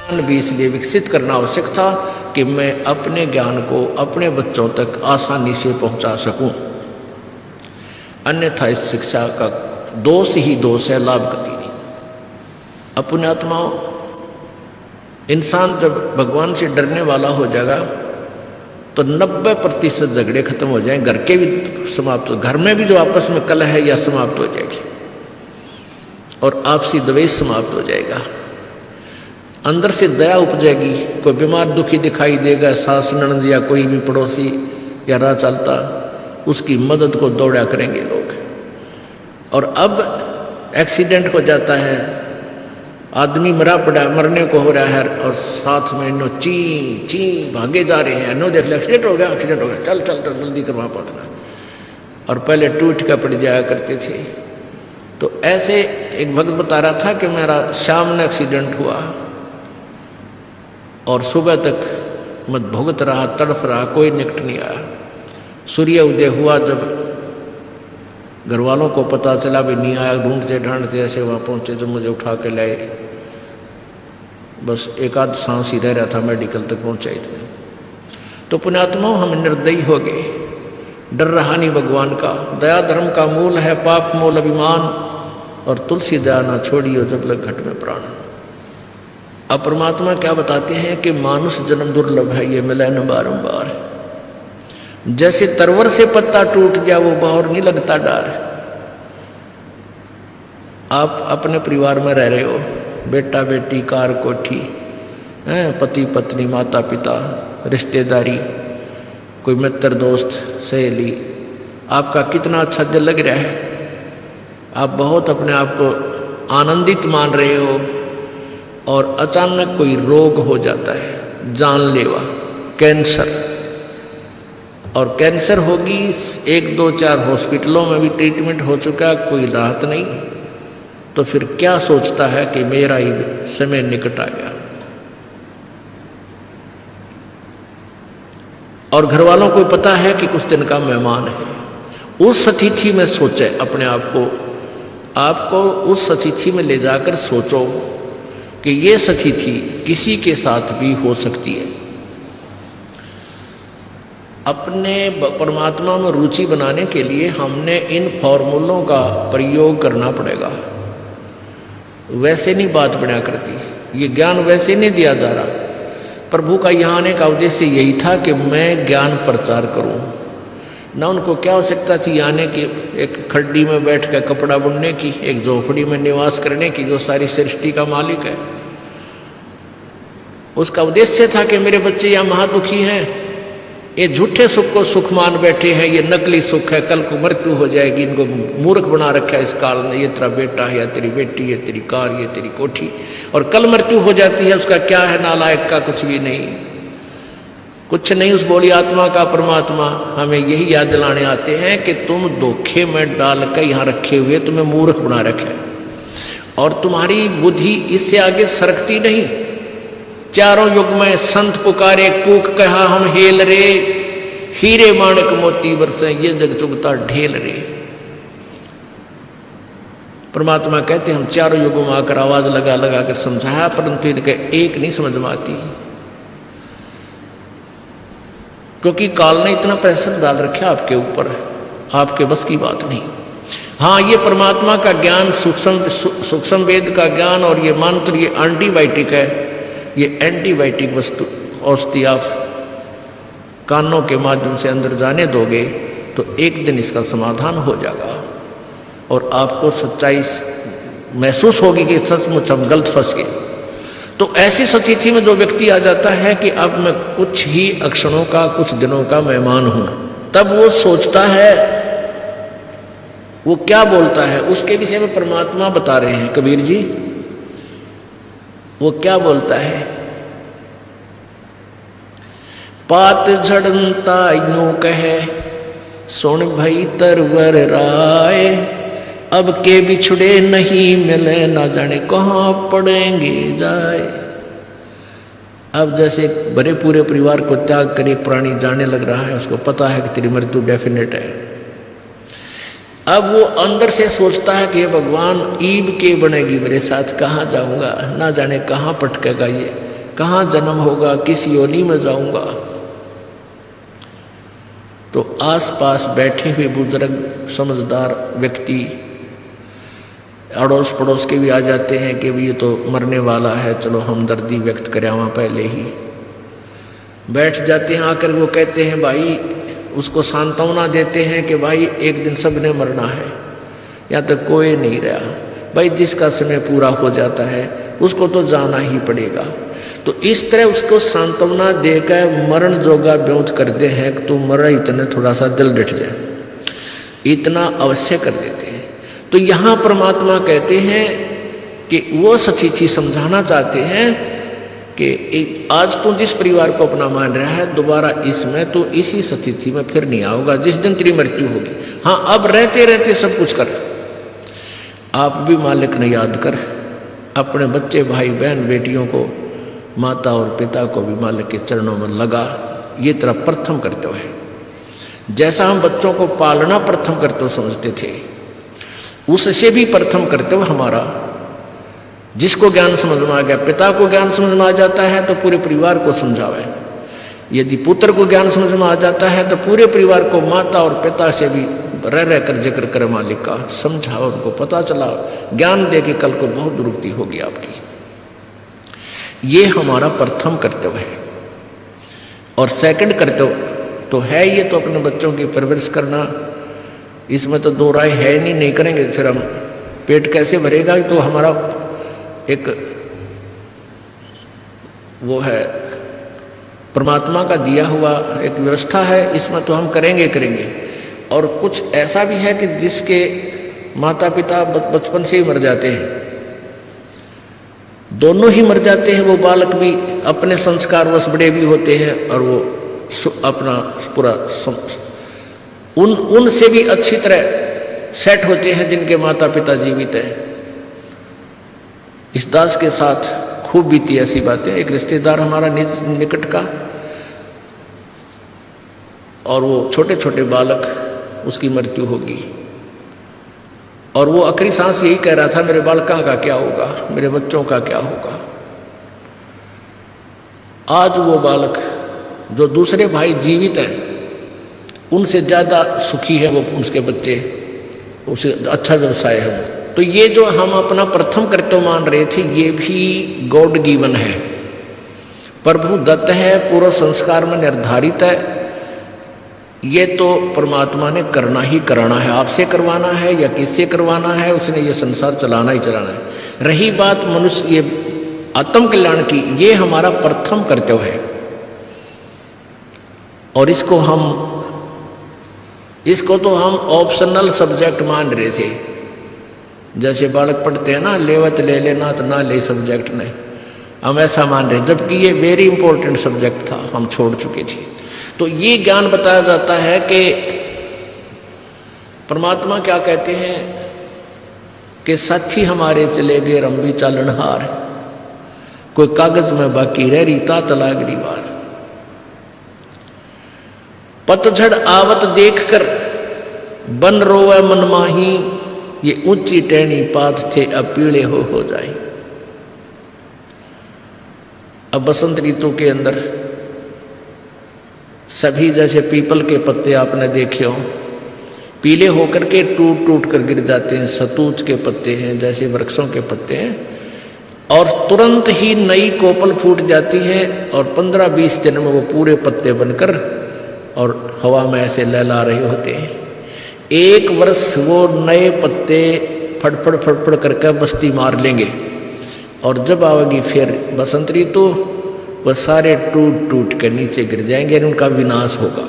ज्ञान भी इसलिए विकसित करना आवश्यक था कि मैं अपने ज्ञान को अपने बच्चों तक आसानी से पहुंचा सकूं। अन्यथा इस शिक्षा का दोष ही दोष है, लाभ गति नहीं। अपने आत्माओं, इंसान जब भगवान से डरने वाला हो जाएगा तो 90% झगड़े खत्म हो जाएं, घर के भी समाप्त हो, घर में भी जो आपस में कलह है या समाप्त हो जाएगी और आपसी द्वेष समाप्त हो जाएगा। अंदर से दया उपजेगी। कोई बीमार दुखी दिखाई देगा, सास ननद या कोई भी पड़ोसी या राह चलता, उसकी मदद को दौड़ा करेंगे लोग। और अब एक्सीडेंट हो जाता है, आदमी मरा पड़ा, मरने को हो रहा है और साथ में नो ची ची भागे जा रहे हैं, नो देख ले एक्सीडेंट हो गया, एक्सीडेंट हो गया, चल चल चल जल्दी करवा पड़ना। और पहले टूट का पड़ जाया करते थे। तो ऐसे एक भक्त बता रहा था कि मेरा शाम में एक्सीडेंट हुआ और सुबह तक मैं भुगत रहा, तड़फ रहा, कोई निकट नहीं आया। सूर्य उदय हुआ, जब घर वालों को पता चला भी नहीं आया, ढूंढते ढांढते ऐसे वहाँ पहुँचे, जब मुझे उठा के लाए, बस एक आध सांस ही रह रहा था, मेडिकल तक पहुँचा इतने। तो पुण्यात्माओं, हम निर्दयी हो गए, डर रहा नहीं भगवान का। दया धर्म का मूल है, पाप मूल अभिमान, और तुलसी दया ना छोड़ियो जब लग घट में प्राण। अब परमात्मा क्या बताते हैं कि मानुष जन्म दुर्लभ है, ये मिले न बारंबार। जैसे तरवर से पत्ता टूट गया वो बाहर नहीं लगता डर। आप अपने परिवार में रह रहे हो, बेटा बेटी, कार कोठी, पति पत्नी, माता पिता, रिश्तेदारी, कोई मित्र दोस्त सहेली, आपका कितना अच्छा दिल लग रहा है, आप बहुत अपने आप को आनंदित मान रहे हो, और अचानक कोई रोग हो जाता है जानलेवा, कैंसर। और कैंसर होगी, 1 2 4 हॉस्पिटलों में भी ट्रीटमेंट हो चुका, कोई राहत नहीं। तो फिर क्या सोचता है कि मेरा ही समय निकट आ गया। और घर वालों को पता है कि कुछ दिन का मेहमान है। उस अतिथि में सोचे अपने आप को उस अतिथि में ले जाकर सोचो कि ये अतिथि किसी के साथ भी हो सकती है। अपने परमात्मा में रुचि बनाने के लिए हमने इन फॉर्मूलों का प्रयोग करना पड़ेगा। वैसे नहीं बात बना करती, ये ज्ञान वैसे नहीं दिया जा रहा। प्रभु का यहाँ आने का उद्देश्य यही था कि मैं ज्ञान प्रचार करूं। ना उनको क्या आवश्यकता थी आने की, एक खड्डी में बैठ कर कपड़ा बुनने की, एक झोपड़ी में निवास करने की, जो सारी सृष्टि का मालिक है। उसका उद्देश्य था कि मेरे बच्चे यहाँ महादुखी हैं, ये झूठे सुख को सुख मान बैठे हैं, ये नकली सुख है, कल को मृत्यु हो जाएगी, इनको मूर्ख बना रखा है इस काल में। ये तेरा बेटा है, या तेरी बेटी, ये तेरी कार, ये तेरी कोठी, और कल मृत्यु हो जाती है, उसका क्या है, नालायक का कुछ भी नहीं, कुछ नहीं। उस बोली आत्मा का परमात्मा हमें यही याद दिलाने आते हैं कि तुम धोखे में डाल कर यहाँ रखे हुए तुम्हें मूर्ख बना रखे, और तुम्हारी बुद्धि इससे आगे सरकती नहीं। चारों युग में संत पुकारे, कूक कहा हम हेल रे, हीरे माणक मोती बरसे, ये जग चुगता ढेल रे। परमात्मा कहते हम चारों युगों में आकर आवाज लगा लगा कर समझाया, परंतु इनके एक नहीं समझ में आती, क्योंकि काल ने इतना प्रेशर डाल रखा आपके ऊपर, आपके बस की बात नहीं। हाँ, ये परमात्मा का ज्ञान, सूक्ष्म वेद का ज्ञान और ये मंत्र, ये एंटीबायोटिक है, ये एंटीबायोटिक वस्तु औषधि आप कानों के माध्यम से अंदर जाने दोगे तो एक दिन इसका समाधान हो जाएगा, और आपको सच्चाई महसूस होगी कि सचमुच हम गलत फंस गए। तो ऐसी स्थिति में जो व्यक्ति आ जाता है कि अब मैं कुछ ही अक्षणों का, कुछ दिनों का मेहमान हूं, तब वो सोचता है, वो क्या बोलता है, उसके विषय में परमात्मा बता रहे हैं कबीर जी। वो क्या बोलता है, पात झड़नता यूं कहे, सुन भई तरवर राय, अब के बिछड़े नहीं मिले, ना जाने कहाँ पड़ेंगे जाए। अब जैसे बड़े पूरे परिवार को त्याग कर एक प्राणी जाने लग रहा है, उसको पता है कि तेरी मृत्यु डेफिनेट है। अब वो अंदर से सोचता है कि भगवान ईब के बनेगी मेरे साथ, कहाँ जाऊंगा, ना जाने कहाँ पटकेगा ये, कहाँ जन्म होगा, किस योनि में जाऊंगा। तो आसपास बैठे हुए बुजुर्ग समझदार व्यक्ति, अड़ोस पड़ोस के भी आ जाते हैं कि ये तो मरने वाला है, चलो हमदर्दी व्यक्त करें वहाँ पहले ही बैठ जाते हैं। आकर वो कहते हैं भाई, उसको सांत्वना देते हैं कि भाई एक दिन सब ने मरना है, यहाँ तक कोई नहीं रहा भाई, जिसका समय पूरा हो जाता है उसको तो जाना ही पड़ेगा। तो इस तरह उसको सांत्वना देकर मरण जोगा ब्योत करते हैं कि तू मर, इतने थोड़ा सा दिल डट जाए, इतना अवश्य कर देते हैं। तो यहाँ परमात्मा कहते हैं कि वो सच्ची चीज समझाना चाहते हैं कि आज तू जिस परिवार को अपना मान रहा है, दोबारा इसमें तू इसी स्थिति में फिर नहीं आओगा जिस दिन तेरी मृत्यु होगी। हाँ, अब रहते रहते सब कुछ कर, आप भी मालिक ने याद कर, अपने बच्चे भाई बहन बेटियों को, माता और पिता को भी मालिक के चरणों में लगा। ये तेरा प्रथम कर्तव्य है। जैसा हम बच्चों को पालना प्रथम कर्तव्य समझते थे, उससे भी प्रथम कर्तव्य हमारा, जिसको ज्ञान समझ में आ गया, पिता को ज्ञान समझ में आ जाता है तो पूरे परिवार को समझावे। यदि पुत्र को ज्ञान समझ में आ जाता है तो पूरे परिवार को माता और पिता से भी रह रह कर जिक्र करे मालिक का, समझाओ, उनको पता चला, ज्ञान दे के कल को बहुत दुरुक्ति होगी आपकी। ये हमारा प्रथम कर्तव्य है। और सेकंड कर्तव्य तो है ये, तो अपने बच्चों की परवरिश करना, इसमें तो दो राय है नहीं करेंगे फिर हम पेट कैसे भरेगा। तो हमारा एक वो है, परमात्मा का दिया हुआ एक व्यवस्था है, इसमें तो हम करेंगे। और कुछ ऐसा भी है कि जिसके माता पिता बचपन से ही मर जाते हैं, दोनों ही मर जाते हैं, वो बालक भी अपने संस्कारवश बड़े भी होते हैं और वो अपना पूरा उनसे भी अच्छी तरह सेट होते हैं जिनके माता पिता जीवित हैं। इस दास के साथ खूब बीती ऐसी बातें। एक रिश्तेदार हमारा निकट का, और वो छोटे छोटे बालक, उसकी मृत्यु होगी, और वो आखिरी सांस यही कह रहा था, मेरे बालकों का क्या होगा, मेरे बच्चों का क्या होगा। आज वो बालक जो दूसरे भाई जीवित हैं उनसे ज़्यादा सुखी है वो, उसके बच्चे, उसे अच्छा व्यवसाय है। तो ये जो हम अपना प्रथम कर्तव्य मान रहे थे, ये भी गॉड गिवन है, प्रभु दत्त है, पूर्व संस्कार में निर्धारित है। ये तो परमात्मा ने करना ही कराना है, आपसे करवाना है या किससे करवाना है, उसने ये संसार चलाना ही चलाना है। रही बात मनुष्य ये आत्म कल्याण की, ये हमारा प्रथम कर्तव्य है। और इसको तो हम ऑप्शनल सब्जेक्ट मान रहे थे। जैसे बालक पढ़ते हैं ना, लेवत ले लेना तो ना ले सब्जेक्ट ने, हम ऐसा मान रहे, जबकि ये वेरी इंपॉर्टेंट सब्जेक्ट था, हम छोड़ चुके थे। तो ये ज्ञान बताया जाता है कि परमात्मा क्या कहते हैं कि साथी हमारे चले गए रंबी चालनहार, कोई कागज में बाकी रह रही ता तलागरी बार। पतझड़ आवत देखकर बन रोवे मनमाही, ये ऊंची टहनी पात थे अब पीले हो जाए। अब बसंत ऋतु के अंदर सभी जैसे पीपल के पत्ते आपने देखे हो, पीले होकर के टूट टूट कर गिर जाते हैं। सतूत के पत्ते हैं, जैसे वृक्षों के पत्ते हैं, और तुरंत ही नई कोपल फूट जाती है और 15-20 दिन में वो पूरे पत्ते बनकर और हवा में ऐसे लहला रहे होते हैं। एक वर्ष वो नए पत्ते फटफड़ फटफड़ करके बस्ती मार लेंगे, और जब आएगी फिर बसंत ऋतु, वह सारे टूट टूट कर नीचे गिर जाएंगे, उनका विनाश होगा।